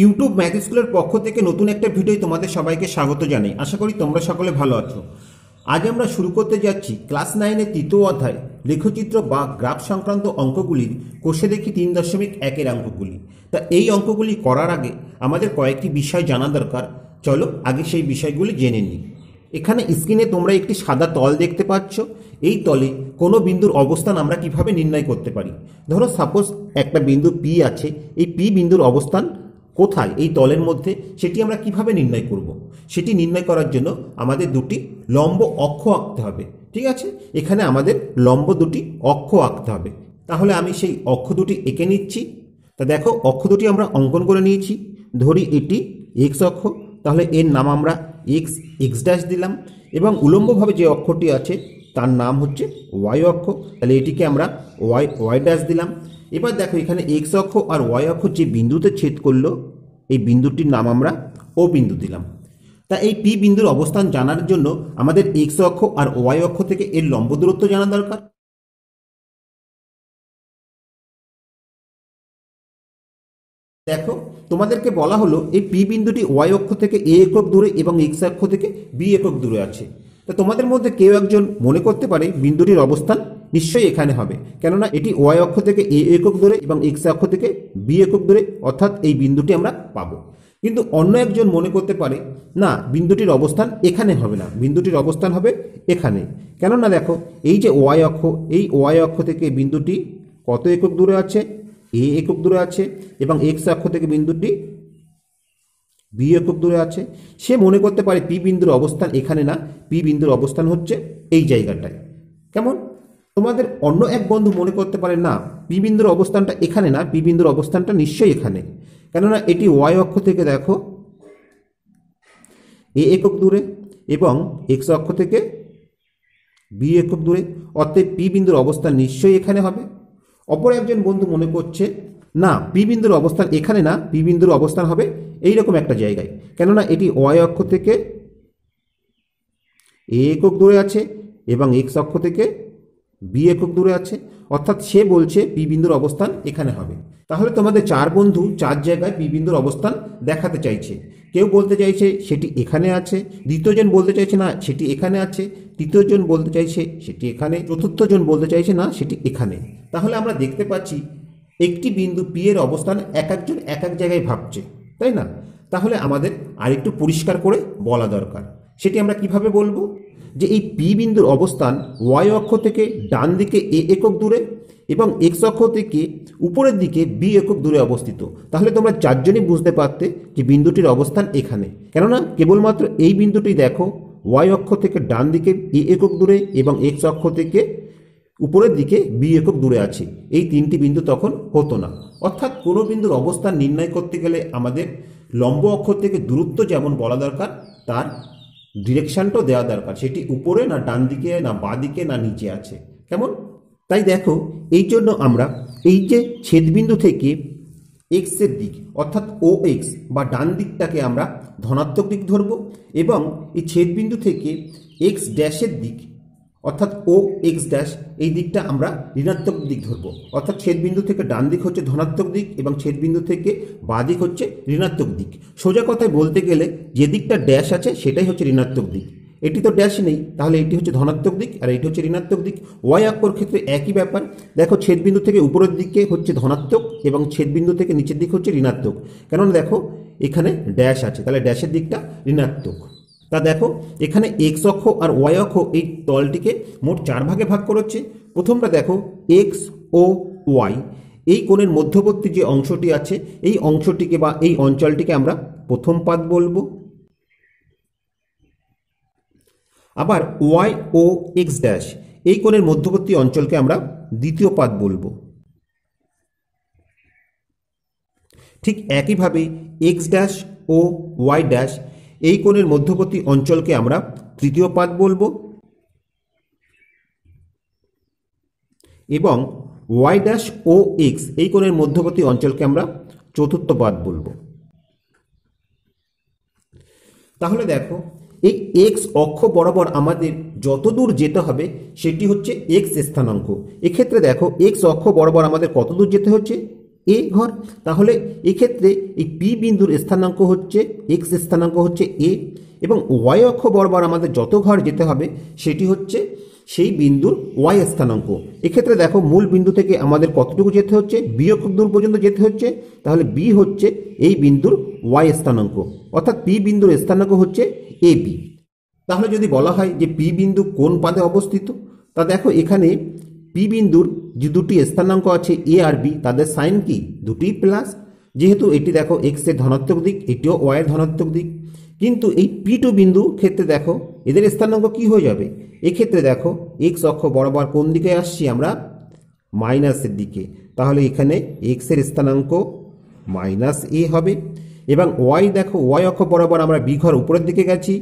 YouTube math স্কুলের পক্ষ থেকে নতুন একটা ভিডিও তোমাদের সবাইকে স্বাগত জানাই। আশা করি তোমরা সকলে ভালো আছো। আজ আমরা শুরু করতে যাচ্ছি ক্লাস 9-এর তৃতীয় অধ্যায় লেখচিত্র বা গ্রাফ সংক্রান্ত অঙ্কগুলির কোষে দেখি 3.1-এর অঙ্কগুলি। তা এই অঙ্কগুলি করার আগে আমাদের কয়েকটি বিষয় জানা দরকার। চলো আগে সেই বিষয়গুলি জেনে নিই। এখানে স্ক্রিনে তোমরা একটি সাদা তল দেখতে পাচ্ছ। এই তলে কোনো বিন্দুর অবস্থান আমরা কিভাবে নির্ণয় করতে পারি। ধরো সাপোজ একটা বিন্দু পি আছে, এই পি বিন্দুর অবস্থান কোথায় এই তলের মধ্যে সেটি আমরা কিভাবে নির্ণয় করব। সেটি নির্ণয় করার জন্য আমাদের দুটি লম্ব অক্ষ আঁকতে হবে। ঠিক আছে, এখানে আমাদের লম্ব দুটি অক্ষ আঁকতে হবে। তাহলে আমি সেই অক্ষ দুটি এঁকে নিচ্ছি। তা দেখো, অক্ষ দুটি আমরা অঙ্কন করে নিয়েছি। ধরি এটি এক্স অক্ষ, তাহলে এর নাম আমরা এক্স এক্স ড্যাশ দিলাম, এবং উলম্বভাবে যে অক্ষটি আছে তার নাম হচ্ছে ওয়াই অক্ষ, তাহলে এটিকে আমরা ওয়াই ওয়াই ড্যাশ দিলাম। এবার দেখো, এখানে এক্স অক্ষ আর ওয়াই অক্ষ যে বিন্দুতে ছেদ করলো এই বিন্দুটির নাম আমরা ও বিন্দু দিলাম। তা এই পি বিন্দুর অবস্থান জানার জন্য আমাদের এক্স অক্ষ আর ওয়াই অক্ষ থেকে এর লম্ব দূরত্ব জানা দরকার। দেখো, তোমাদেরকে বলা হলো এই পি বিন্দুটি ওয়াই অক্ষ থেকে এ একক দূরে এবং এক্স অক্ষ থেকে বি একক দূরে আছে। তা তোমাদের মধ্যে কেউ একজন মনে করতে পারে বিন্দুটির অবস্থান নিশ্চয়ই এখানে হবে, কেননা এটি ওয়াই অক্ষ থেকে এ একক দূরে এবং এক্স অক্ষ থেকে বি একক দূরে, অর্থাৎ এই বিন্দুটি আমরা পাবো। কিন্তু অন্য একজন মনে করতে পারে না, বিন্দুটির অবস্থান এখানে হবে না, বিন্দুটির অবস্থান হবে এখানে। কেননা দেখো, এই যে ওয়াই অক্ষ, এই ওয়াই অক্ষ থেকে বিন্দুটি কত একক দূরে আছে, এ একক দূরে আছে, এবং এক্স অক্ষ থেকে বিন্দুটি বি একক দূরে আছে। সে মনে করতে পারে পি বিন্দুর অবস্থান এখানে না, পি বিন্দুর অবস্থান হচ্ছে এই জায়গাটায়। কেমন? তোমাদের অন্য এক বন্ধু মনে করতে পারে না, পি বিন্দুর অবস্থানটা এখানে না, পি বিন্দুর অবস্থানটা নিশ্চয়ই এখানে, কেননা এটি ওয়াই অক্ষ থেকে দেখো এ একক দূরে এবং এক্স অক্ষ থেকে বি একক দূরে, অর্থাৎ পি বিন্দুর অবস্থান নিশ্চয়ই এখানে হবে। অপর একজন বন্ধু মনে করছে না, পি বিন্দুর অবস্থান এখানে না, পি বিন্দুর অবস্থান হবে এইরকম একটা জায়গায়, কেননা এটি ওয়াই অক্ষ থেকে এ একক দূরে আছে এবং এক্স অক্ষ থেকে বি একক দূরে আছে, অর্থাৎ সে বলছে পি বিন্দুর অবস্থান এখানে হবে। তাহলে তোমাদের চার বন্ধু চার জায়গায় পি বিন্দুর অবস্থান দেখাতে চাইছে। কেউ বলতে চাইছে সেটি এখানে আছে, দ্বিতীয়জন বলতে চাইছে না সেটি এখানে আছে, তৃতীয়জন বলতে চাইছে সেটি এখানে, চতুর্থজন বলতে চাইছে না সেটি এখানে। তাহলে আমরা দেখতে পাচ্ছি একটি বিন্দু পি এর অবস্থান এক একজন এক এক জায়গায় ভাবছে, তাই না? তাহলে আমাদের আরেকটু পরিষ্কার করে বলা দরকার। সেটি আমরা কিভাবে বলবো? যে এই পি বিন্দুর অবস্থান ওয়াই অক্ষ থেকে ডান দিকে এ একক দূরে এবং এক্স অক্ষ থেকে উপরের দিকে বি একক দূরে অবস্থিত। তাহলে তোমরা চারজনই বুঝতে পারতে যে বিন্দুটির অবস্থান এখানে, কেননা কেবলমাত্র এই বিন্দুটি দেখো ওয়াই অক্ষ থেকে ডান দিকে এ একক দূরে এবং এক্স অক্ষ থেকে উপরের দিকে বি একক দূরে আছে। এই তিনটি বিন্দু তখন হতো না। অর্থাৎ কোনো বিন্দুর অবস্থান নির্ণয় করতে গেলে আমাদের লম্ব অক্ষ থেকে দূরত্ব যেমন বলা দরকার, তার ডিরেকশনটাও দেওয়া দরকার, সেটি উপরে না ডান দিকে না বাঁ দিকে না নিচে আছে। কেমন? তাই দেখো, এই জন্য আমরা এই যে ছেদবিন্দু থেকে এক্সের দিক অর্থাৎ ও এক্স বা ডান দিকটাকে আমরা ধনাত্মক দিক ধরব, এবং এই ছেদবিন্দু থেকে এক্স ড্যাশের দিক অর্থাৎ ও এক্স ড্যাশ এই দিকটা আমরা ঋণাত্মক দিক ধরব। অর্থাৎ ছেদবিন্দু থেকে ডান দিক হচ্ছে ধনাত্মক দিক এবং ছেদবিন্দু থেকে বাঁ দিক হচ্ছে ঋণাত্মক দিক। সোজা কথায় বলতে গেলে যে দিকটা ড্যাশ আছে সেটাই হচ্ছে ঋণাত্মক দিক। এটি তো ড্যাশ নেই, তাহলে এটি হচ্ছে ধনাত্মক দিক আর এটি হচ্ছে ঋণাত্মক দিক। ওয়াই অক্ষর ক্ষেত্রে একই ব্যাপার। দেখো, ছেদবিন্দু থেকে উপরের দিকে হচ্ছে ধনাত্মক এবং ছেদবিন্দু থেকে নিচের দিক হচ্ছে ঋণাত্মক, কেননা দেখো এখানে ড্যাশ আছে, তাহলে ড্যাশের দিকটা ঋণাত্মক। তা দেখো, এখানে এক্স অক্ষ আর ওয়াই অক্ষ এই তলটিকে মোট চার ভাগে ভাগ করেছে। প্রথমটা দেখো, এক্স ও ওয়াই এই কোণের মধ্যবর্তী যে অংশটি আছে এই অংশটিকে বা এই অঞ্চলটিকে আমরা প্রথম পাদ বলবো। আবার ওয়াই ও এক্স ড্যাশ এই কোণের মধ্যবর্তী অঞ্চলকে আমরা দ্বিতীয় পাদ বলবো। ঠিক একইভাবে x dash O Y dash এই কোণের মধ্যবর্তী অঞ্চলকে আমরা তৃতীয় পাদ বলবো, এবং ওয়াই ড্যাশ ও এক্স এই কোণের মধ্যবর্তী অঞ্চলকে আমরা চতুর্থ পাদ বলবো। তাহলে দেখো, এই এক্স অক্ষ বরাবর আমাদের যত দূর যেতে হবে সেটি হচ্ছে এক্স স্থানাঙ্ক। এক্ষেত্রে দেখো, এক্স অক্ষ বরাবর আমাদের কত দূর যেতে হচ্ছে, এ ঘর। তাহলে এক্ষেত্রে এই পি বিন্দুর স্থানাঙ্ক হচ্ছে এক্স, স্থানাঙ্ক হচ্ছে এ, এবং ওয়াই অক্ষ বরাবর আমাদের যত ঘর যেতে হবে সেটি হচ্ছে সেই বিন্দুর ওয়াই স্থানাঙ্ক। এক্ষেত্রে দেখো মূল বিন্দু থেকে আমাদের কতটুকু যেতে হচ্ছে, বি অক্ষ দূর পর্যন্ত যেতে হচ্ছে। তাহলে বি হচ্ছে এই বিন্দুর ওয়াই স্থানাঙ্ক, অর্থাৎ পি বিন্দুর স্থানাঙ্ক হচ্ছে এ বি। তাহলে যদি বলা হয় যে পি বিন্দু কোন পাদে অবস্থিত, তা দেখো এখানে পি বিন্দুর যে দুটি স্থানাঙ্ক আছে এ আর বি, তাদের সাইন কি দুটি প্লাস। যেহেতু এটি দেখো এক্স এর ধনাত্মক দিক, এটিও ওয়াই এর ধনাত্মক দিক, কিন্তু এই পি টু বিন্দু ক্ষেত্রে দেখো এদের স্থানাঙ্ক কি হয়ে যাবে। এক্ষেত্রে দেখো এক্স অক্ষ বরাবর কোন দিকে আসছি আমরা, মাইনাসের দিকে। তাহলে এখানে এক্স এর স্থানাঙ্ক মাইনাস এ হবে, এবং ওয়াই দেখো ওয়াই অক্ষ বরাবর আমরা বি ঘর উপরের দিকে গেছি,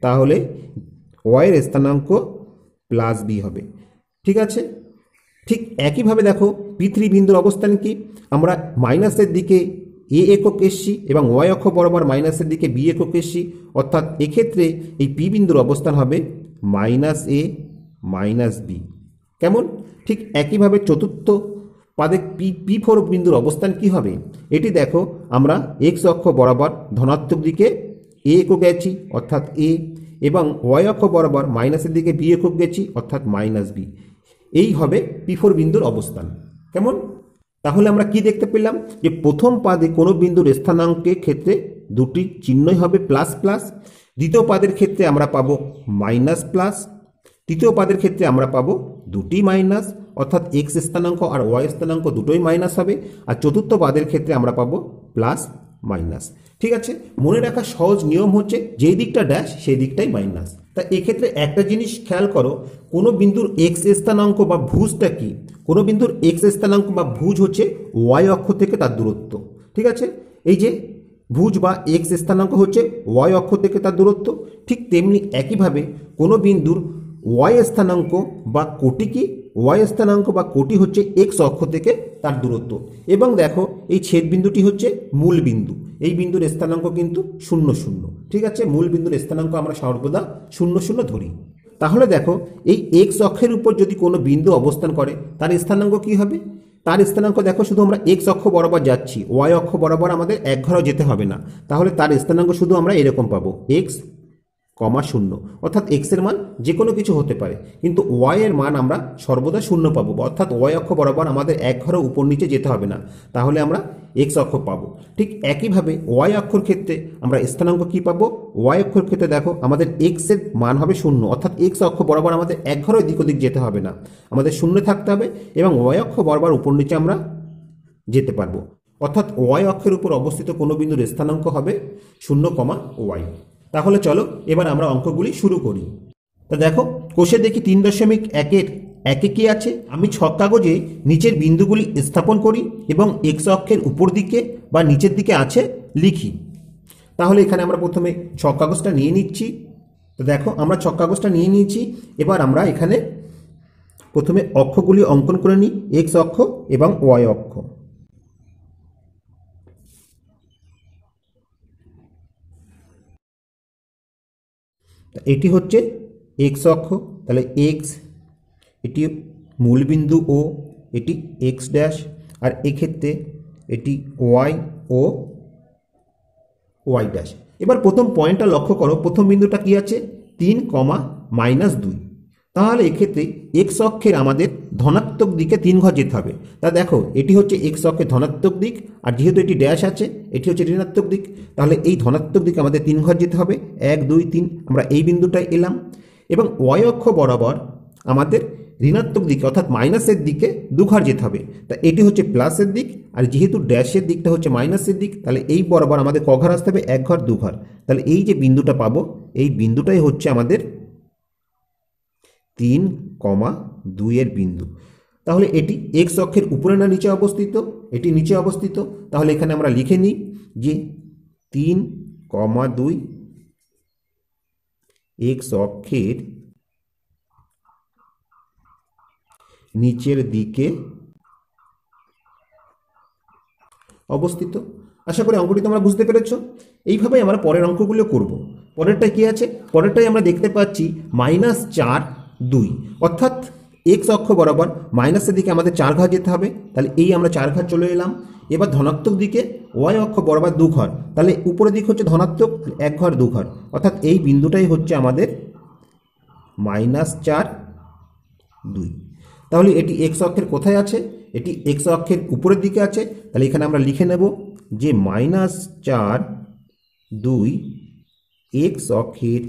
তাহলে ওয়াইয়ের স্থানাঙ্ক প্লাস বি হবে। ঠিক আছে, ঠিক একইভাবে দেখো পি3 বিন্দুর অবস্থান কি, আমরা মাইনাসের দিকে এ একক এসছি এবং ওয়াই অক্ষ বরাবর মাইনাসের দিকে বি একক এসছি, অর্থাৎ এক্ষেত্রে এই পি বিন্দুর অবস্থান হবে মাইনাস এ মাইনাস বি। কেমন? ঠিক একইভাবে চতুর্থ পাদে পি4 বিন্দুর অবস্থান কি হবে, এটি দেখো আমরা এক্স অক্ষ বরাবর ধনাত্মক দিকে এ একক গেছি অর্থাৎ এ, এবং ওয়াই অক্ষ বরাবর মাইনাসের দিকে বি একক গেছি অর্থাৎ মাইনাস বি। এই হবে পি4 বিন্দুর অবস্থান। কেমন? তাহলে আমরা কি দেখতে পেলাম যে প্রথম পাদে কোনো বিন্দুর স্থানাঙ্কের ক্ষেত্রে দুটি চিহ্নই হবে প্লাস প্লাস, দ্বিতীয় পাদের ক্ষেত্রে আমরা পাবো মাইনাস প্লাস, তৃতীয় পাদের ক্ষেত্রে আমরা পাবো দুটি মাইনাস, অর্থাৎ এক্স স্থানাঙ্ক আর ওয়াই স্থানাঙ্ক দুটোই মাইনাস হবে, আর চতুর্থ পাদের ক্ষেত্রে আমরা পাবো প্লাস মাইনাস। ঠিক আছে, মনে রাখা সহজ নিয়ম হচ্ছে যেই দিকটা ড্যাশ সেই দিকটাই মাইনাস। তা এক্ষেত্রে একটা জিনিস খেয়াল করো, কোনো বিন্দুর এক্স স্থানাঙ্ক বা ভুজটা কি, কোনো বিন্দুর এক্স স্থানাঙ্ক বা ভুজ হচ্ছে ওয়াই অক্ষ থেকে তার দূরত্ব। ঠিক আছে, এই যে ভুজ বা এক্স স্থানাঙ্ক হচ্ছে ওয়াই অক্ষ থেকে তার দূরত্ব। ঠিক তেমনি একইভাবে কোনো বিন্দুর ওয়াই স্থানাঙ্ক বা কোটি কি, ওয়াই স্থানাঙ্ক বা কোটি হচ্ছে এক্স অক্ষ থেকে তার দূরত্ব। এবং দেখো এই ছেদ বিন্দুটি হচ্ছে মূল বিন্দু, এই বিন্দুর স্থানাঙ্ক কিন্তু 0 0। ঠিক আছে, মূল বিন্দুর স্থানাঙ্ক আমরা সর্বদা 0 0 ধরি। তাহলে দেখো এই এক্স অক্ষের উপর যদি কোনো বিন্দু অবস্থান করে তার স্থানাঙ্ক কি হবে, তার স্থানাঙ্ক দেখো শুধু আমরা এক্স অক্ষ বরাবর যাচ্ছি, ওয়াই অক্ষ বরাবর আমাদের এক ঘরও যেতে হবে না, তাহলে তার স্থানাঙ্ক শুধু আমরা এরকম পাবো এক্স কমা 0, অর্থাৎ এক্স এর মান যে কোনো কিছু হতে পারে, কিন্তু ওয়াই এর মান আমরা সর্বদা 0 পাবো, অর্থাৎ ওয়াই অক্ষ বরাবর আমাদের এক ঘরে উপর নিচে যেতে হবে না, তাহলে আমরা এক্স অক্ষ পাবো। ঠিক একইভাবে ওয়াই অক্ষর ক্ষেত্রে আমরা স্থানাঙ্ক কি পাবো, ওয়াই অক্ষর ক্ষেত্রে দেখো আমাদের এক্স এর মান হবে 0, অর্থাৎ এক্স অক্ষ বরাবর আমাদের এক ঘরে এদিক ওদিক যেতে হবে না, আমাদের 0 থাকতে হবে, এবং ওয়াই অক্ষ বরাবর উপর নিচে আমরা যেতে পারবো, অর্থাৎ ওয়াই অক্ষের উপর অবস্থিত কোনো বিন্দুর স্থানাঙ্ক হবে 0, ওয়াই। তাহলে চলো এবার আমরা অঙ্কগুলি শুরু করি। তা দেখো কোষে দেখি 3.1 একে কি আছে, আমি ছক কাগজে নিচের বিন্দুগুলি স্থাপন করি এবং এক্স অক্ষের উপর দিকে বা নিচের দিকে আছে লিখি। তাহলে এখানে আমরা প্রথমে ছক কাগজটা নিয়ে নিচ্ছি। তো দেখো আমরা ছক কাগজটা নিয়ে নিয়েছি, এবার আমরা এখানে প্রথমে অক্ষগুলি অঙ্কন করে নিই, এক্স অক্ষ এবং ওয়াই অক্ষ। এটি হচ্ছে এক্স অক্ষ, তাহলে এক্স, এটি মূলবিন্দু ও, এটি এক্স ড্যাশ, আর এক্ষেত্রে এটি ওয়াই ও ওয়াই ড্যাশ। এবার প্রথম পয়েন্টটা লক্ষ্য করো, প্রথম বিন্দুটা কি আছে 3, -2, তাহলে এক্ষেত্রে এক্স অক্ষের আমাদের ধনাত্মক দিকে 3 ঘর যেতে হবে। তা দেখো এটি হচ্ছে এক্স অক্ষের ধনাত্মক দিক, আর যেহেতু এটি ড্যাশ আছে এটি হচ্ছে ঋণাত্মক দিক, তাহলে এই ধনাত্মক দিকে আমাদের 3 ঘর যেতে হবে, 1 2 3, আমরা এই বিন্দুটায় এলাম। এবং ওয়াই অক্ষ বরাবর আমাদের ঋণাত্মক দিকে অর্থাৎ মাইনাসের দিকে 2 ঘর যেতে হবে, তা এটি হচ্ছে প্লাসের দিক, আর যেহেতু ড্যাশের দিকটা হচ্ছে মাইনাসের দিক, তাহলে এই বরাবর আমাদের ক ঘর আসতে হবে, 1 ঘর 2 ঘর। তাহলে এই যে বিন্দুটা পাবো এই বিন্দুটাই হচ্ছে আমাদের 3, 2 এর বিন্দু। তাহলে এটি এক্স অক্ষের উপরে না নিচে অবস্থিত, এটি নিচে অবস্থিত, তাহলে এখানে আমরা লিখে নিই যে 3, 2 এক্স অক্ষের নিচের দিকে অবস্থিত। আশা করি অঙ্কটি তোমরা বুঝতে পেরেছ। এইভাবে আমরা পরের অঙ্কগুলো করব। পরেরটা কি আছে, পরেরটাই আমরা দেখতে পাচ্ছি -4, 2, অর্থাৎ এক্স অক্ষ বরাবর মাইনাসের দিকে আমাদের 4 ঘর যেতে হবে, তাহলে এই আমরা 4 ঘর চলে এলাম। এবার ধনাত্মক দিকে ওয়াই অক্ষ বরাবর 2 ঘর, তাহলে উপরের দিক হচ্ছে ধনাত্মক, 1 ঘর 2 ঘর, অর্থাৎ এই বিন্দুটাই হচ্ছে আমাদের -4 2। তাহলে এটি এক্স অক্ষের কোথায় আছে? এটি এক্স অক্ষের উপরের দিকে আছে। তাহলে এখানে আমরা লিখে নেব যে -4 2 এক্স অক্ষের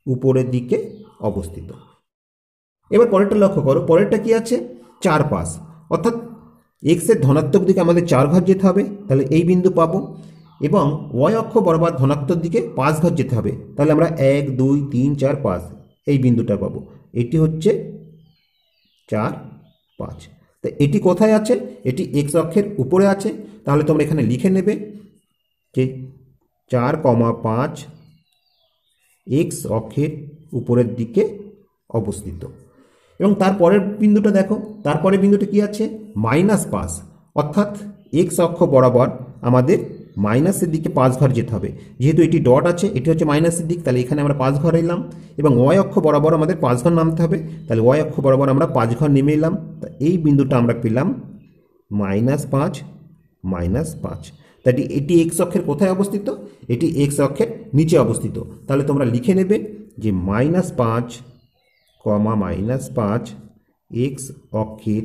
উপরের দিকে অবস্থিত। এবার পরেরটা লক্ষ্য করো, পরেরটা কি আছে? 4 5, অর্থাৎ এক্সের ধনাত্মক দিকে আমাদের 4 ঘর যেতে হবে, তাহলে এই বিন্দু পাবো। এবং ওয়াই অক্ষ বরাবর ধনাত্মক দিকে 5 ঘর যেতে হবে, তাহলে আমরা 1 2 3 4 5 এই বিন্দুটা পাবো। এটি হচ্ছে 4 5। তো এটি কোথায় আছে? এটি এক্স অক্ষের উপরে আছে। তাহলে তোমরা এখানে লিখে নেবে যে 4 5 এক্স অক্ষের উপরের দিকে অবস্থিত। এবং তারপরের বিন্দুটা দেখো, তারপরের বিন্দুটা কি আছে? -5, অর্থাৎ এক্স অক্ষ বরাবর আমাদের মাইনাসের দিকে 5 ঘর যেতে হবে। যেহেতু এটি ডট আছে, এটি হচ্ছে মাইনাসের দিক, তাহলে এখানে আমরা 5 ঘর এলাম। এবং ওয়াই অক্ষ বরাবর আমাদের 5 ঘর নামতে হবে, তাহলে ওয়াই অক্ষ বরাবর আমরা 5 ঘর নেমে এলাম। তা এই বিন্দুটা আমরা পেলাম -5 -5। তাই এটি এক্স অক্ষের কোথায় অবস্থিত? এটি এক্স অক্ষের নিচে অবস্থিত। তাহলে তোমরা লিখে নেবে যে -5, -5 এক্স অক্ষের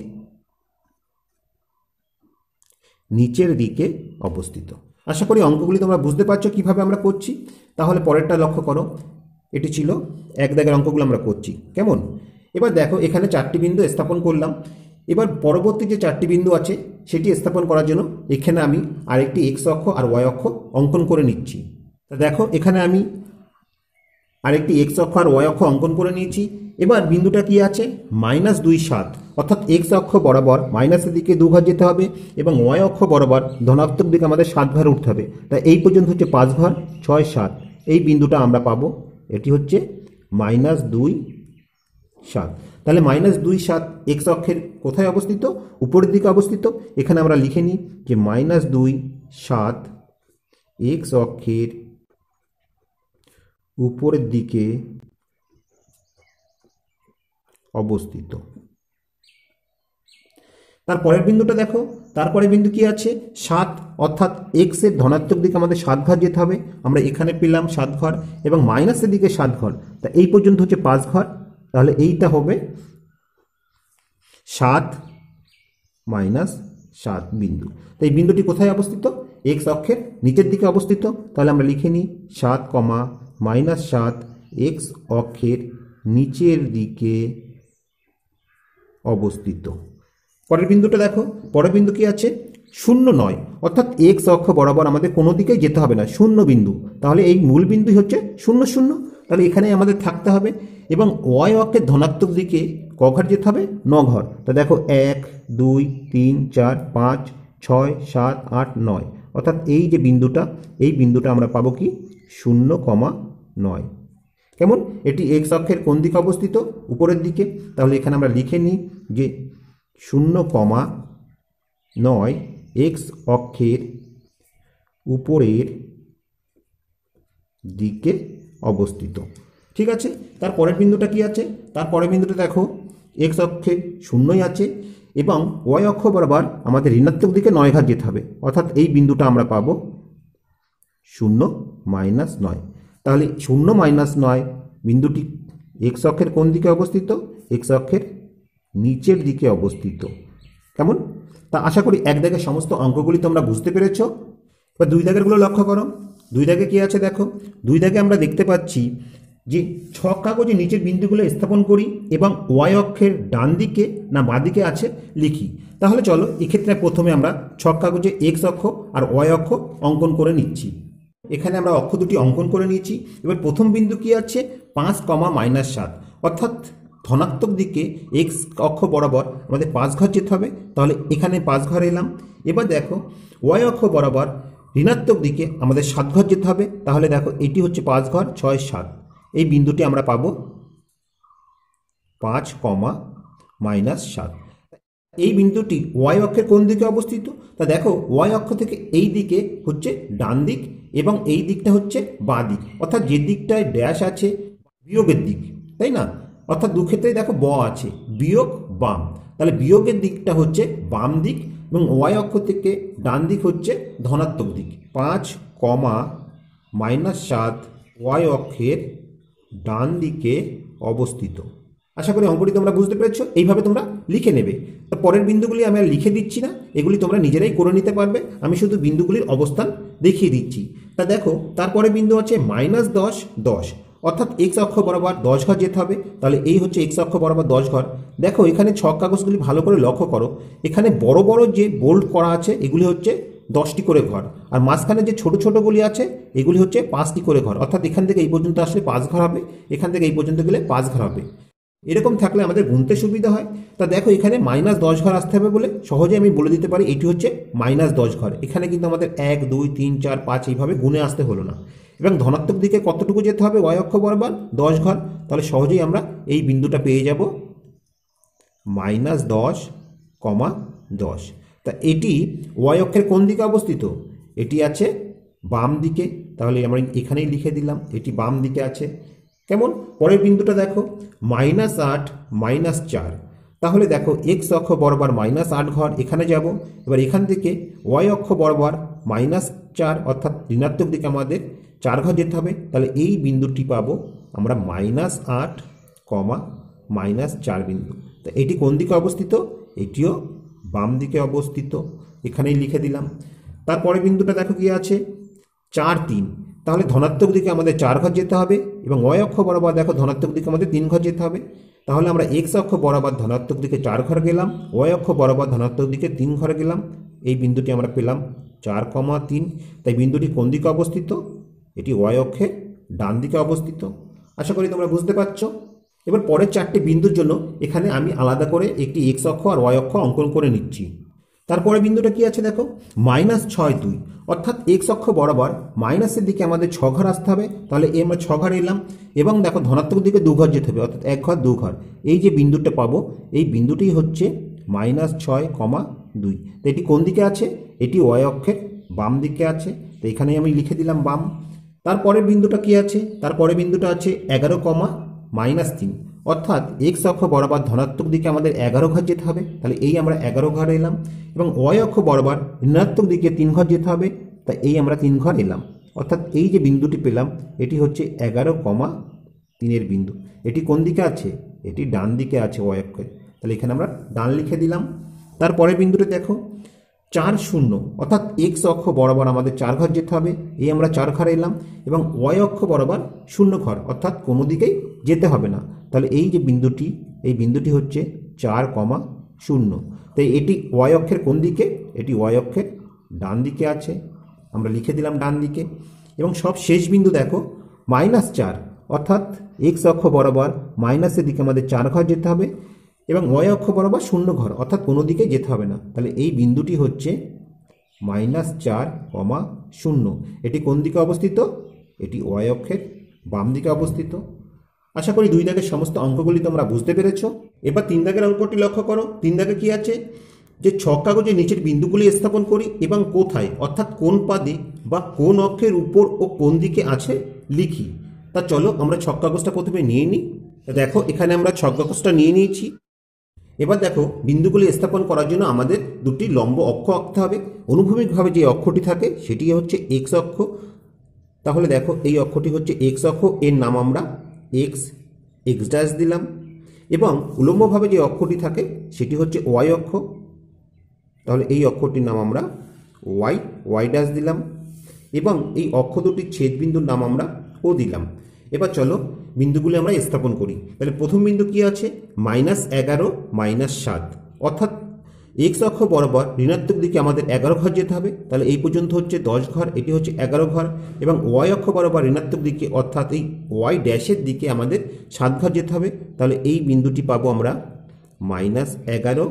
নিচের দিকে অবস্থিত। আশা করি অঙ্কগুলি তোমরা বুঝতে পারছো কিভাবে আমরা করছি। তাহলে পরেরটা লক্ষ্য করো, এটি ছিল 1 দাগের অঙ্কগুলো আমরা করছি কেমন। এবার দেখো এখানে 4টি বিন্দু স্থাপন করলাম। এবার পরবর্তী যে 4টি বিন্দু আছে সেটি স্থাপন করার জন্য এখানে আমি আরেকটি এক্স অক্ষ আর ওয়াই অক্ষ অঙ্কন করে নিচ্ছি। তা দেখো এখানে আমি আরেকটি এক্স অক্ষ আর ওয়াই অক্ষ অঙ্কন করে নিয়েছি। এবার বিন্দুটা কি আছে? -2 7, অর্থাৎ এক্স অক্ষ বরাবর মাইনাসের দিকে 2 ঘর যেতে হবে এবং ওয়াই অক্ষ বরাবর ধনাত্মক দিকে আমাদের 7 ঘর উঠতে হবে। তাই এই পর্যন্ত হচ্ছে 5 ঘর 6 7, এই বিন্দুটা আমরা পাবো। এটি হচ্ছে -2 7। তাহলে -2 7 এক্স অক্ষের কোথায় অবস্থিত? উপরের দিকে অবস্থিত। এখানে আমরা লিখে নিই যে -2 7 এক্স অক্ষের উপরের দিকে অবস্থিত। তারপরের বিন্দুটা দেখো, তারপরের বিন্দু কি আছে? 7, অর্থাৎ এক্স এর ধনাত্মক দিকে আমাদের 7 ঘর যেতে হবে। আমরা এখানে পেলাম 7 ঘর এবং মাইনাসের দিকে 7 ঘর, তা এই পর্যন্ত হচ্ছে 5 ঘর। তাহলে এইটা হবে 7 -7 বিন্দু। তো এই বিন্দুটি কোথায় অবস্থিত? এক্স অক্ষের নিচের দিকে অবস্থিত। তাহলে আমরা লিখে নিই 7, -7 এক্স অক্ষের নিচের দিকে অবস্থিত। পরের বিন্দুটা দেখো, পরের বিন্দু কি আছে? 0 9, অর্থাৎ এক্স অক্ষ বরাবর আমাদের কোনো দিকেই যেতে হবে না, 0 বিন্দু। তাহলে এই মূল বিন্দুই হচ্ছে 0 0, তাহলে এখানে আমাদের থাকতে হবে। এবং ওয়াই অক্ষের ধনাত্মক দিকে ক ঘর যেতে হবে? 9 ঘর। তা দেখো 1 2 3 4 5 6 7 8 9, অর্থাৎ এই যে বিন্দুটা, এই বিন্দুটা আমরা পাবো কি? 0 9। কেমন? এটি এক্স অক্ষের কোন দিকে অবস্থিত? উপরের দিকে। তাহলে এখানে আমরা লিখে নিই যে 0 9 এক্স অক্ষের উপরের দিকে অবস্থিত। ঠিক আছে। তারপরের বিন্দুটা কি আছে? তারপরের বিন্দুটা দেখো, এক্স অক্ষে 0ই আছে এবং ওয়াই অক্ষ বরাবর আমাদের ঋণাত্মক দিকে 9 ঘর যেতে হবে, অর্থাৎ এই বিন্দুটা আমরা পাবো 0 -9। তাহলে 0 -9 বিন্দুটি এক্স অক্ষের কোন দিকে অবস্থিত? এক্স অক্ষের নিচের দিকে অবস্থিত। কেমন? তা আশা করি 1 দাগের সমস্ত অঙ্কগুলি তোমরা বুঝতে পেরেছ। এবার 2 দাগেরগুলো লক্ষ্য করো। 2 দাগে কি আছে দেখো, 2 দাগে আমরা দেখতে পাচ্ছি যে ছক কাগজে নিচের বিন্দুগুলো স্থাপন করি এবং ওয়াই অক্ষের ডান দিকে না বাঁ দিকে আছে লিখি। তাহলে চলো এক্ষেত্রে প্রথমে আমরা ছক কাগজে এক্স অক্ষ আর ওয়াই অক্ষ অঙ্কন করে নিচ্ছি। এখানে আমরা অক্ষ দুটি অঙ্কন করে নিয়েছি। এবার প্রথম বিন্দু কি আছে? 5, -7, অর্থাৎ ধনাত্মক দিকে এক্স অক্ষ বরাবর আমাদের 5 ঘর যেতে হবে। তাহলে এখানে 5 ঘর এলাম। এবার দেখো ওয়াই অক্ষ বরাবর ঋণাত্মক দিকে আমাদের 7 ঘর যেতে হবে। তাহলে দেখো এটি হচ্ছে 5 ঘর 6 7, এই বিন্দুটি আমরা পাবো 5, -7। এই বিন্দুটি ওয়াই অক্ষের কোন দিকে অবস্থিত? তা দেখো ওয়াই অক্ষ থেকে এই দিকে হচ্ছে ডান দিক এবং এই দিকটা হচ্ছে বাঁ দিক, অর্থাৎ যে দিকটায় ড্যাশ আছে বিয়োগের দিক, তাই না? অর্থাৎ 2 ক্ষেত্রেই দেখো ব আছে, বিয়োগ বাম। তাহলে বিয়োগের দিকটা হচ্ছে বাম দিক এবং ওয়াই অক্ষ থেকে ডান দিক হচ্ছে ধনাত্মক দিক। 5, -7 ওয়াই অক্ষের ডান দিকে অবস্থিত। আশা করি অঙ্কটি তোমরা বুঝতে পেরেছো। এইভাবে তোমরা লিখে নেবে। তো পরের বিন্দুগুলি আমি আর লিখে দিচ্ছি না, এগুলি তোমরা নিজেরাই করে নিতে পারবে, আমি শুধু বিন্দুগুলির অবস্থান দেখিয়ে দিচ্ছি। তা দেখো তারপরে বিন্দু আছে -10, 10, অর্থাৎ এক্স অক্ষ বরাবর 10 ঘর যেতে হবে। তাহলে এই হচ্ছে এক্স অক্ষ বরাবর 10 ঘর। দেখো এখানে ছক কাগজগুলি ভালো করে লক্ষ্য করো, এখানে বড় বড় যে বোল্ড করা আছে এগুলি হচ্ছে 10টি করে ঘর, আর মাঝখানে যে ছোট ছোটগুলি আছে এগুলি হচ্ছে 5টি করে ঘর। অর্থাৎ এখান থেকে এই পর্যন্ত আসলে 5 ঘর হবে, এখান থেকে এই পর্যন্ত গেলে 5 ঘর হবে। এরকম থাকলে আমাদের গুনতে সুবিধা হয়। তা দেখো এখানে -10 ঘর আসতে হবে বলে সহজে আমি বলে দিতে পারি এটি হচ্ছে -10 ঘর। এখানে কিন্তু আমাদের 1, 2, 3, 4, 5 এইভাবে গুনে আসতে হলো না। এবং ধনাত্মক দিকে কতটুকু যেতে হবে ওয়াই অক্ষ বরাবর 10 ঘর। তাহলে সহজেই আমরা এই বিন্দুটা পেয়ে যাব -10, -10। তা এটি ওয়াই অক্ষের কোন দিকে অবস্থিত? এটি আছে বাম দিকে। তাহলে আমরা এখানেই লিখে দিলাম এটি বাম দিকে আছে। কেমন? পরের বিন্দুটা দেখো -8, -4। তাহলে দেখো এক্স অক্ষ বরাবর -8 ঘর, এখানে যাব। এবার এখান থেকে ওয়াই অক্ষ বরাবর -4 অর্থাৎ ঋণাত্মক দিকে আমাদের 4 ঘর যেতে হবে। তাহলে এই বিন্দুটি পাবো আমরা -8, -4 বিন্দু। তা এটি কোন দিকে অবস্থিত? এটিও বাম দিকে অবস্থিত, এখানেই লিখে দিলাম। তারপরে বিন্দুটা দেখো কি আছে 4, 3। তাহলে ধনাত্মক দিকে আমাদের 4 ঘর যেতে হবে এবং ওয়াই অক্ষ বরাবর দেখো ধনাত্মক দিকে আমাদের 3 ঘর যেতে হবে। তাহলে আমরা এক্স অক্ষ বরাবর ধনাত্মক দিকে 4 ঘর গেলাম, ওয়াই অক্ষ বরাবর ধনাত্মক দিকে 3 ঘর গেলাম। এই বিন্দুটি আমরা পেলাম 4, 3। তাই বিন্দুটি কোন দিকে অবস্থিত? এটি ওয়াই অক্ষের ডান দিকে অবস্থিত। আশা করি তোমরা বুঝতে পারছো। এবার পরের 4টি বিন্দুর জন্য এখানে আমি আলাদা করে একটি এক্স অক্ষ আর ওয়াই অক্ষ অঙ্কন করে নিচ্ছি। তারপরে বিন্দুটা কি আছে দেখো -6, 2, অর্থাৎ এক্স অক্ষ বরাবর মাইনাসের দিকে আমাদের 6 ঘর আসতে হবে। তাহলে আমরা 6 ঘর এলাম এবং দেখো ধনাত্মক দিকে 2 ঘর যেতে হবে, অর্থাৎ 1 ঘর 2 ঘর। এই যে বিন্দুটা পাবো এই বিন্দুটি হচ্ছে -6, 2। তো এটি কোন দিকে আছে? এটি ওয়াই অক্ষের বাম দিকে আছে। তো এখানে আমি লিখে দিলাম বাম। তারপরের বিন্দুটা কি আছে? তারপরের বিন্দুটা আছে 11, -3, অর্থাৎ এক্স অক্ষ বরাবর ধনাত্মক দিকে আমাদের 11 ঘর যেতে হবে। তাহলে এই আমরা 11 ঘর এলাম এবং ওয়াই অক্ষ বরাবর ঋণাত্মক দিকে 3 ঘর যেতে হবে। তাই এই আমরা 3 ঘর এলাম। অর্থাৎ এই যে বিন্দুটি পেলাম এটি হচ্ছে 11, 3 বিন্দু। এটি কোন দিকে আছে? এটি ডান দিকে আছে ওয়াই অক্ষের। তাহলে এখানে আমরা ডান লিখে দিলাম। তারপরের বিন্দুটি দেখো 4, 0, অর্থাৎ এক্স অক্ষ বরাবর আমাদের 4 ঘর যেতে হবে। এই আমরা 4 ঘর এলাম এবং ওয়াই অক্ষ বরাবর 0 ঘর, অর্থাৎ কোনো দিকেই যেতে হবে না। তাহলে এই যে বিন্দুটি এই বিন্দুটি হচ্ছে 4, 0। তাই এটি ওয়াই অক্ষের কোন দিকে? এটি ওয়াই অক্ষের ডান দিকে আছে, আমরা লিখে দিলাম ডান দিকে। এবং সব শেষ বিন্দু দেখো -4, অর্থাৎ এক্স অক্ষ বরাবর মাইনাসের দিকে আমাদের 4 ঘর যেতে হবে এবং ওয়াই অক্ষ বরাবর 0 ঘর, অর্থাৎ কোনো দিকে যেতে হবে না। তাহলে এই বিন্দুটি হচ্ছে -4, 0। এটি কোন দিকে অবস্থিত? এটি ওয়াই অক্ষের বাম দিকে অবস্থিত। আশা করি 2 দাগের সমস্ত অঙ্কগুলি তোমরা বুঝতে পেরেছো। এবার 3 দাগের অঙ্কটি লক্ষ্য করো। 3 দাগে কি আছে? যে ছক কাগজে নিচের বিন্দুগুলি স্থাপন করি এবং কোথায়, অর্থাৎ কোন পাদে বা কোন অক্ষের উপর ও কোন দিকে আছে লিখি। তা চলো আমরা ছক কাগজটা প্রথমে নিয়ে নিই। দেখো এখানে আমরা ছক কাগজটা নিয়ে নিয়েছি। এবার দেখো বিন্দুগুলি স্থাপন করার জন্য আমাদের দুটি লম্ব অক্ষ আঁকতে হবে। অনুভূমিকভাবে যে অক্ষটি থাকে সেটি হচ্ছে এক্স অক্ষ। তাহলে দেখো এই অক্ষটি হচ্ছে এক্স অক্ষ, এর নাম আমরা এক্স ড্যাশ দিলাম। এবং উলম্বভাবে যে অক্ষটি থাকে সেটি হচ্ছে ওয়াই অক্ষ। তাহলে এই অক্ষটির নাম আমরা ওয়াই ড্যাশ দিলাম এবং এই অক্ষ দুটির ছেদবিন্দুর নাম আমরা ও দিলাম। এবার চলো বিন্দুগুলি আমরা স্থাপন করি। তাহলে প্রথম বিন্দু কি আছে? -11, -7, অর্থাৎ এক্স অক্ষ বরাবর ঋণাত্মক দিকে আমাদের 11 ঘর যেতে হবে। তাহলে এই পর্যন্ত হচ্ছে 10 ঘর, এটি হচ্ছে 11 ঘর। এবং ওয়াই অক্ষ বরাবর ঋণাত্মক দিকে অর্থাৎ এই ওয়াই ড্যাশের দিকে আমাদের 7 ঘর যেতে হবে। তাহলে এই বিন্দুটি পাবো আমরা -11,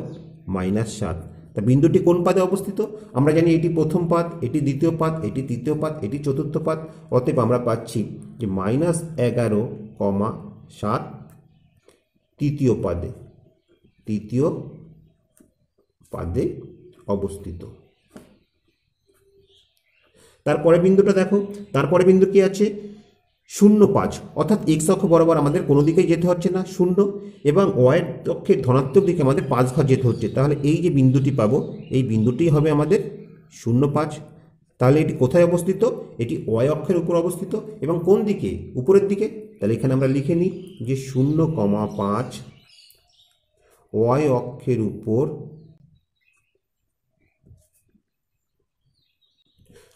-7। তা বিন্দুটি কোন পাদে অবস্থিত? আমরা জানি এটি প্রথম পাদ, এটি দ্বিতীয় পাদ, এটি তৃতীয় পাদ, এটি চতুর্থ পাদ। অতএব আমরা পাচ্ছি যে -11, 7 তৃতীয় পাদে অবস্থিত। তারপরে বিন্দুটা দেখো, তারপরে বিন্দু কি আছে? 0.5, অর্থাৎ এক্স অক্ষ বরাবর আমাদের কোনো দিকেই যেতে হচ্ছে না 0, এবং ওয়াই অক্ষের ধনাত্মক দিকে আমাদের 5 ঘর যেতে হচ্ছে। তাহলে এই যে বিন্দুটি পাবো, এই বিন্দুটি হবে আমাদের 0.5। তাহলে এটি কোথায় অবস্থিত? এটি ওয়াই অক্ষের উপর অবস্থিত, এবং কোন দিকে? উপরের দিকে। তাহলে এখানে আমরা লিখে নিই যে 0.5 ওয়াই অক্ষের উপর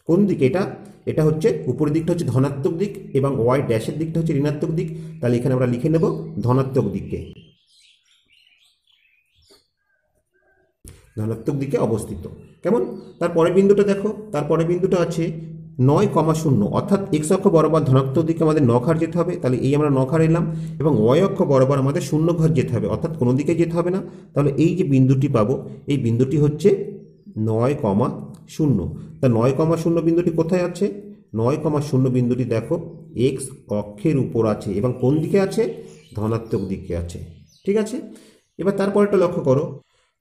কোন দিকে? এটা হচ্ছে উপরের দিকটা হচ্ছে ধনাত্মক দিক, এবং ওয়াই ড্যাশের দিকটা হচ্ছে ঋণাত্মক দিক। তাহলে এখানে আমরা লিখে নেব ধনাত্মক দিকে অবস্থিত। কেমন? তারপরে বিন্দুটা দেখো, তারপরে বিন্দুটা আছে 9,0, অর্থাৎ এক্স অক্ষ বরাবর ধনাত্মক দিকে আমাদের 9 ঘর যেতে হবে। তাহলে এই আমরা 9 ঘর এলাম, এবং ওয়াই অক্ষ বরাবর আমাদের 0 ঘর যেতে হবে, অর্থাৎ কোনো দিকে যেতে হবে না। তাহলে এই যে বিন্দুটি পাবো, এই বিন্দুটি হচ্ছে 9,0। তা 9,0 বিন্দুটি কোথায় আছে? 9,0 বিন্দুটি দেখো এক্স অক্ষের উপর আছে, এবং কোন দিকে আছে? ধনাত্মক দিকে আছে। ঠিক আছে, এবার তারপরটা লক্ষ্য করো।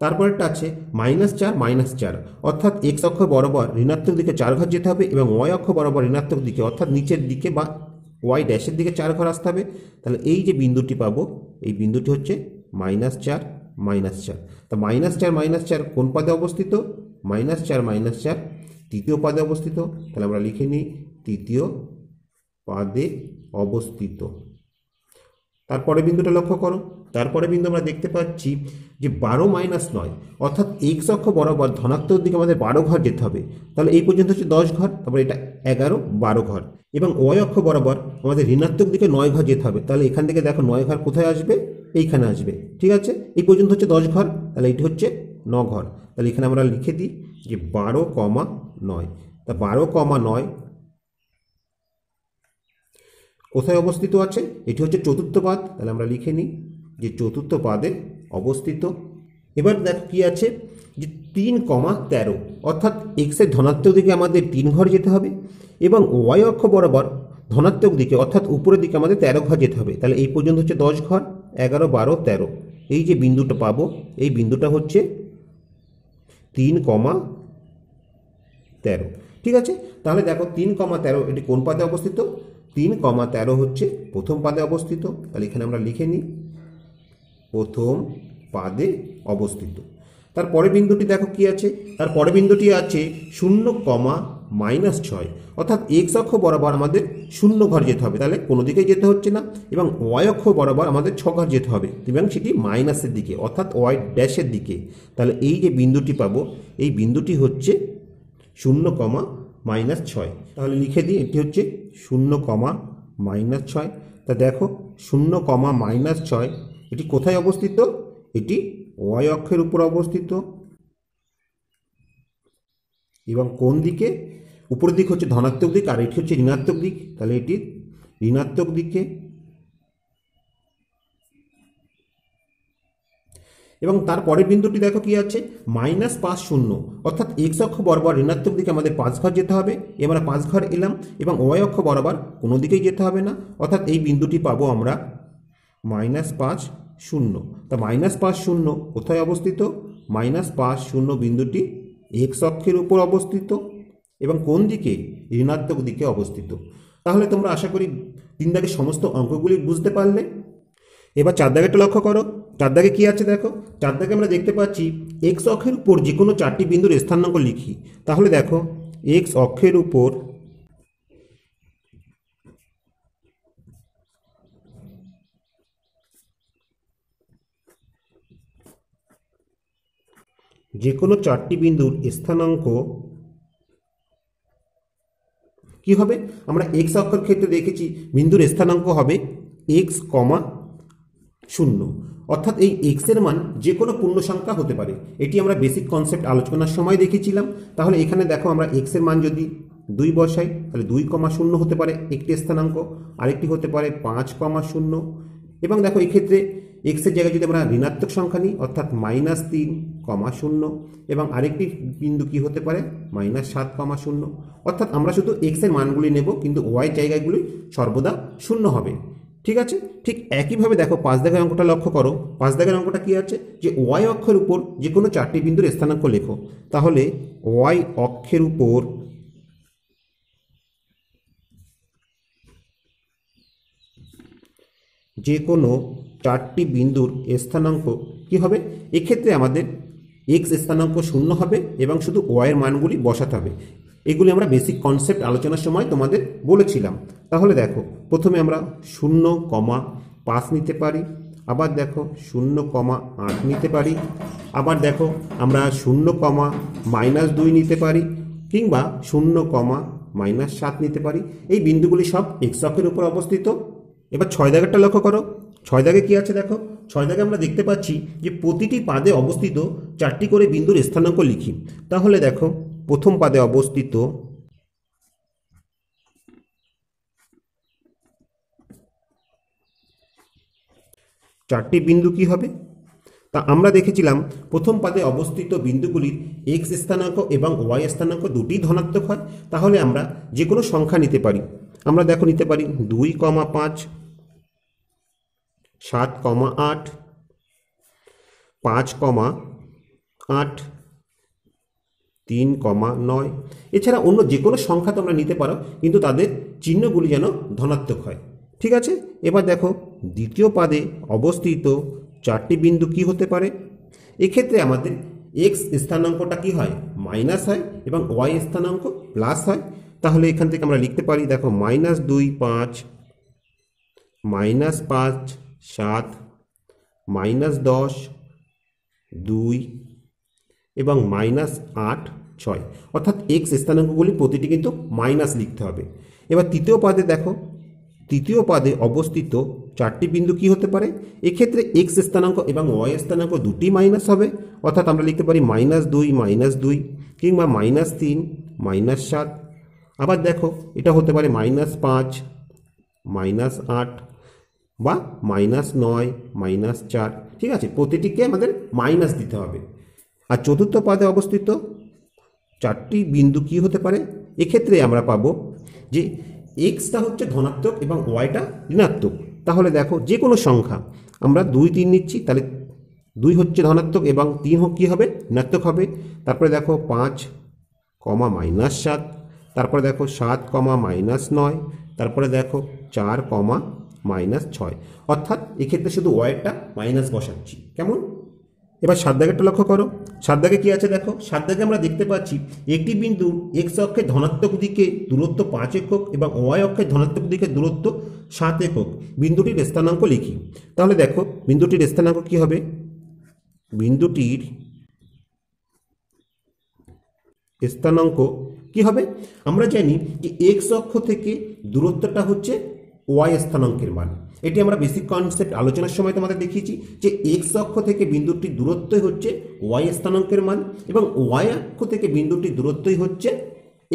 তারপরেরটা আছে -4, অর্থাৎ এক্স অক্ষ বরাবর ঋণাত্মক দিকে 4 ঘর যেতে হবে, এবং ওয়াই অক্ষ বরাবর ঋণাত্মক দিকে অর্থাৎ নিচের দিকে বা ওয়াই ড্যাশের দিকে 4 ঘর আসতে হবে। তাহলে এই যে বিন্দুটি পাবো, এই বিন্দুটি হচ্ছে -4, তা -4 কোন পদে অবস্থিত? -4 তৃতীয় পদে অবস্থিত। তাহলে আমরা লিখে নিই তৃতীয় পদে অবস্থিত। তারপরে বিন্দুটা লক্ষ্য করো, তারপরে বিন্দু আমরা দেখতে পাচ্ছি যে 12-9, অর্থাৎ এক্স অক্ষ বরাবর ধনাত্মক দিকে আমাদের 12 ঘর যেতে হবে। তাহলে এই পর্যন্ত হচ্ছে 10 ঘর, তারপরে এটা 11-12 ঘর, এবং ওয়াই অক্ষ বরাবর আমাদের ঋণাত্মক দিকে 9 ঘর যেতে হবে। তাহলে এখান থেকে দেখো 9 ঘর কোথায় আসবে? এইখানে আসবে। ঠিক আছে, এই পর্যন্ত হচ্ছে 10 ঘর, তাহলে এটি হচ্ছে 9 ঘর। তাহলে এখানে আমরা লিখে দিই যে 12,9। তা 12,9 কোথায় অবস্থিত আছে? এটি হচ্ছে চতুর্থ পাদ। তাহলে আমরা লিখে নিই যে চতুর্থ পাদে অবস্থিত। এবার দেখো কি আছে যে 3,13, অর্থাৎ এক্সের ধনাত্মক দিকে আমাদের 3 ঘর যেতে হবে, এবং ওয়াই অক্ষ বরাবর ধনাত্মক দিকে অর্থাৎ উপরের দিকে আমাদের 13 ঘর যেতে হবে। তাহলে এই পর্যন্ত হচ্ছে 10 ঘর, 11, 12, 13। এই যে বিন্দুটা পাবো, এই বিন্দুটা হচ্ছে 3,13। ঠিক আছে, তাহলে দেখো 3,13 এটি কোন পাদে অবস্থিত? 3,13 হচ্ছে প্রথম পাদে অবস্থিত। তাহলে এখানে আমরা লিখে নিই প্রথম পাদে অবস্থিত। তারপরে বিন্দুটি দেখো কি আছে? তারপরে বিন্দুটি আছে 0,-6, অর্থাৎ এক্স অক্ষ বরাবর আমাদের 0 ঘর যেতে হবে। তাহলে কোনো দিকেই যেতে হচ্ছে না, এবং ওয়াই অক্ষ বরাবর আমাদের 6 ঘর যেতে হবে, এবং সেটি মাইনাসের দিকে অর্থাৎ ওয়াই ড্যাশের দিকে। তাহলে এই যে বিন্দুটি পাবো, এই বিন্দুটি হচ্ছে 0,-6। তাহলে লিখে দিই এটি হচ্ছে 0,-6। তা দেখো 0,-6 এটি কোথায় অবস্থিত? এটি ওয়াই অক্ষের উপর অবস্থিত, এবং কোন দিকে? উপরের দিক হচ্ছে ধনাত্মক দিক, আর এটি হচ্ছে ঋণাত্মক দিক। তাহলে এটি ঋণাত্মক দিকে, এবং তারপরের বিন্দুটি দেখো কি আছে? -5,0, অর্থাৎ এক্স অক্ষ বরাবর ঋণাত্মক দিকে আমাদের 5 ঘর যেতে হবে। আমরা 5 ঘর এলাম, এবং ওয়াই অক্ষ বরাবর কোনো দিকেই যেতে হবে না, অর্থাৎ এই বিন্দুটি পাবো আমরা -5,0। তা -5,0 কোথায় অবস্থিত? -5,0 বিন্দুটি এক্স অক্ষের উপর অবস্থিত, এবং কোন দিকে? ঋণাত্মক দিকে অবস্থিত। তাহলে তোমরা আশা করি 3 দাগের সমস্ত অঙ্কগুলি বুঝতে পারলে। এবার 4 দাগেরটা লক্ষ্য করো। 4 দাগে কি আছে দেখো? 4 দাগে আমরা দেখতে পাচ্ছি এক্স অক্ষের উপর যে কোনো 4টি বিন্দুর স্থানাঙ্ক লিখি। তাহলে দেখো এক্স অক্ষের উপর যে কোনো 4টি বিন্দুর স্থানাঙ্ক কি হবে? আমরা এক্স অক্ষের ক্ষেত্রে দেখেছি বিন্দুর স্থানাঙ্ক হবে x,0, অর্থাৎ এই এক্স এর মান যে কোনো পূর্ণ সংখ্যা হতে পারে। এটি আমরা বেসিক কনসেপ্ট আলোচনার সময় দেখেছিলাম। তাহলে এখানে দেখো আমরা এক্স এর মান যদি 2 বসাই, তাহলে 2,0 হতে পারে একটি স্থানাঙ্ক, আরেকটি হতে পারে 5,0, এবং দেখো এই ক্ষেত্রে এক্স এর জায়গায় যদি আমরা ঋণাত্মক সংখ্যা নিই অর্থাৎ -3,0, এবং আরেকটি বিন্দু কি হতে পারে? -7,0, অর্থাৎ আমরা শুধু এক্স এর মানগুলি নেব, কিন্তু ওয়াই জায়গাগুলি সর্বদা 0 হবে। ঠিক আছে, ঠিক একইভাবে দেখো 5 দাগের অঙ্কটা লক্ষ্য করো। 5 দাগের অঙ্কটা কি আছে? যে ওয়াই অক্ষের উপর যে কোনো 4টি বিন্দুর স্থানাঙ্ক লেখো। তাহলে ওয়াই অক্ষের উপর যে কোনো চারটি বিন্দুর স্থানাঙ্ক কি হবে, এক্ষেত্রে আমাদের এক্স স্থানাঙ্ক শূন্য হবে এবং শুধু ওয়াইয়ের মানগুলি বসাতে হবে। এগুলি আমরা বেসিক কনসেপ্ট আলোচনার সময় তোমাদের বলেছিলাম। তাহলে দেখো, প্রথমে আমরা 0,5 নিতে পারি, আবার দেখো 0,8 নিতে পারি, আবার দেখো আমরা 0,-2 নিতে পারি, কিংবা 0,-7 নিতে পারি। এই বিন্দুগুলি সব এক্স অক্ষের উপর অবস্থিত। এবার 6 দাগেরটা লক্ষ্য করো। 6 দাগে কি আছে দেখো, 6 দাগে আমরা দেখতে পাচ্ছি যে প্রতিটি পাদে অবস্থিত 4টি করে বিন্দুর স্থানাঙ্ক লিখি। তাহলে দেখো, প্রথম পাদে অবস্থিত 4টি বিন্দু কি হবে, তা আমরা দেখেছিলাম প্রথম পাদে অবস্থিত বিন্দুগুলির এক্স স্থানাঙ্ক এবং ওয়াই স্থানাঙ্ক দুটি ধনাত্মক হয়। তাহলে আমরা যে কোনো সংখ্যা নিতে পারি। আমরা দেখো নিতে পারি 2,5, 7,8, 5,8, 3,9। এছাড়া অন্য যে কোনো সংখ্যা তোমরা নিতে পারো, কিন্তু তাদের চিহ্নগুলি যেন ধনাত্মক হয়। ঠিক আছে। এবার দেখো, দ্বিতীয় পাদে অবস্থিত 4টি বিন্দু কি হতে পারে। এক্ষেত্রে আমাদের এক্স স্থানাঙ্কটা কি হয়, মাইনাস হয়, এবং ওয়াই স্থানাঙ্ক প্লাস হয়। তাহলে এখান থেকে আমরা লিখতে পারি, দেখো -2, 5, -5, 7, -10, 2 এবং -8, 6। অর্থাৎ এক্স স্থানাঙ্কগুলি প্রতিটি কিন্তু মাইনাস লিখতে হবে। এবার তৃতীয় পাদে দেখো, তৃতীয় পাদে অবস্থিত 4টি বিন্দু কি হতে পারে। এক্ষেত্রে এক্স স্থানাঙ্ক এবং ওয়াই স্থানাঙ্ক দুটি মাইনাস হবে। অর্থাৎ আমরা লিখতে পারি -2, কিংবা -3, -7। আবার দেখো, এটা হতে পারে -5, -8 বা -9, -4। ঠিক আছে, প্রতিটিকে আমাদের মাইনাস দিতে হবে। আর চতুর্থ পাদে অবস্থিত 4টি বিন্দু কি হতে পারে। এক্ষেত্রে আমরা পাবো যে এক্সটা হচ্ছে ধনাত্মক এবং ওয়াইটা ঋণাত্মক। তাহলে দেখো, যে কোনো সংখ্যা আমরা 2, 3 নিচ্ছি, তাহলে 2 হচ্ছে ধনাত্মক এবং 3 কী হবে, ঋণাত্মক হবে। তারপরে দেখো 5, -7, তারপরে দেখো 7, -9, তারপরে দেখো 4, -6। অর্থাৎ এক্ষেত্রে শুধু ওয়াইটা মাইনাস বসাচ্ছি। কেমন? এবার 7 দাগেরটা লক্ষ্য করো। 7 দাগে কি আছে দেখো, 7 দাগে আমরা দেখতে পাচ্ছি একটি বিন্দু এক্স অক্ষের ধনাত্মক দিকে দূরত্ব 5 একক এবং ওয়াই অক্ষের ধনাত্মক দিকে দূরত্ব 7 একক। বিন্দুটির স্থানাঙ্ক লিখি। তাহলে দেখো, বিন্দুটির স্থানাঙ্ক কি হবে, বিন্দুটির স্থানাঙ্ক কি হবে, আমরা জানি যে এক্স অক্ষ থেকে দূরত্বটা হচ্ছে ওয়াই স্থানাঙ্কের মান। এটি আমরা বেসিক কনসেপ্ট আলোচনার সময় তোমাদের দেখিয়েছি যে এক্স অক্ষ থেকে বিন্দুটির দূরত্বই হচ্ছে ওয়াই স্থানাঙ্কের মান এবং ওয়াই অক্ষ থেকে বিন্দুটির দূরত্বই হচ্ছে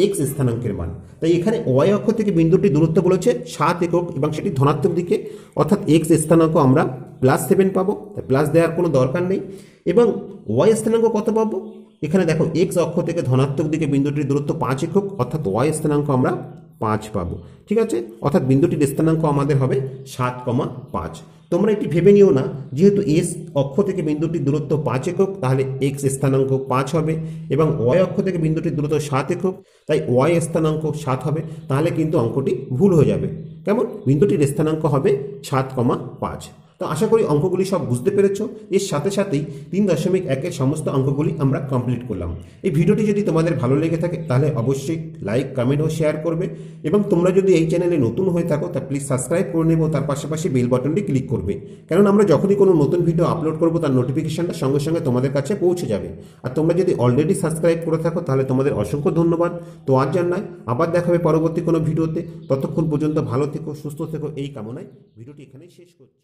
এক্স স্থানাঙ্কের মান। তাই এখানে ওয়াই অক্ষ থেকে বিন্দুটির দূরত্ব বলেছে 7 একক এবং সেটি ধনাত্মক দিকে, অর্থাৎ এক্স স্থানাঙ্ক আমরা +7 পাবো। তাই প্লাস দেওয়ার কোনো দরকার নেই। এবং ওয়াই স্থানাঙ্ক কত পাবো, এখানে দেখো এক্স অক্ষ থেকে ধনাত্মক দিকে বিন্দুটির দূরত্ব 5 একক, অর্থাৎ ওয়াই স্থানাঙ্ক আমরা 5 পাবো। ঠিক আছে, অর্থাৎ বিন্দুটির স্থানাঙ্ক আমাদের হবে 7,5। তোমরা এটি ভেবে নিও না, যেহেতু এস অক্ষ থেকে বিন্দুটির দূরত্ব 5 একক, তাহলে এক্স স্থানাঙ্ক 5 হবে এবং ওয়াই অক্ষ থেকে বিন্দুটির দূরত্ব 7 একক, তাই ওয়াই স্থানাঙ্ক 7 হবে। তাহলে কিন্তু অঙ্কটি ভুল হয়ে যাবে। কেমন? বিন্দুটির স্থানাঙ্ক হবে 7,5। তো আশা করি অঙ্কগুলি সব বুঝতে পেরেছো। এর সাথে সাথেই 3.1-এর সমস্ত অঙ্কগুলি আমরা কমপ্লিট করলাম। এই ভিডিওটি যদি তোমাদের ভালো লেগে থাকে তাহলে অবশ্যই লাইক, কমেন্ট ও শেয়ার করবে এবং তোমরা যদি এই চ্যানেলে নতুন হয়ে থাকো তা প্লিজ সাবস্ক্রাইব করে নেবো, তার পাশাপাশি বেল বাটনটি ক্লিক করবে, কারণ আমরা যখনই কোনো নতুন ভিডিও আপলোড করবো তার নোটিফিকেশনটা সঙ্গে সঙ্গে তোমাদের কাছে পৌঁছে যাবে। আর তোমরা যদি অলরেডি সাবস্ক্রাইব করে থাকো তাহলে তোমাদের অসংখ্য ধন্যবাদ। তো আজ জানাই, আবার দেখা হবে পরবর্তী কোনো ভিডিওতে। ততক্ষণ পর্যন্ত ভালো থেকো, সুস্থ থেকো, এই কামনায় ভিডিওটি এখানেই শেষ করছি।